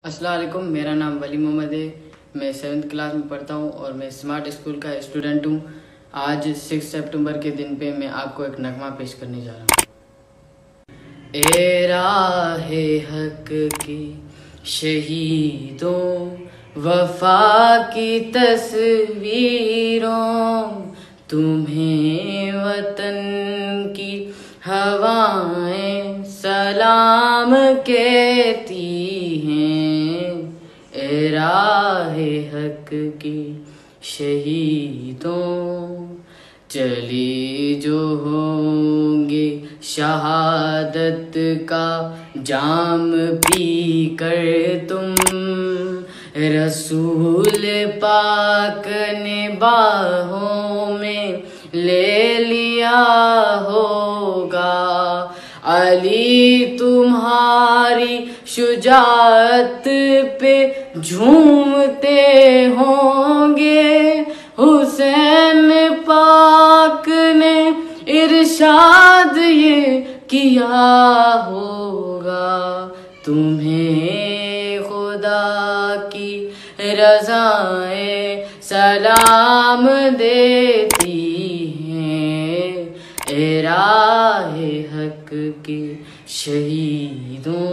अस्सलाम वालेकुम, मेरा नाम वली मोहम्मद है। मैं 7th क्लास में पढ़ता हूँ और मैं स्मार्ट स्कूल का स्टूडेंट हूँ। आज 6 सितंबर के दिन पे मैं आपको एक नगमा पेश करने जा रहा हूँ। ए राहे हक की शहीदों, वफा की तस्वीरों, तुम्हें वतन की हवाएं सलाम कहती हैं। ए राहे हक की शहीदों, चली जो होंगे शहादत का जाम पी कर तुम, रसूल पाक ने बाहों में ले लिया होगा। अली तुम्हारी शुजाअत पे झूमते होंगे, हुसैन पाक ने इरशाद ये किया होगा। तुम्हें खुदा की रज़ाएं सलाम देती हैं। ए राहे हक के शहीदों।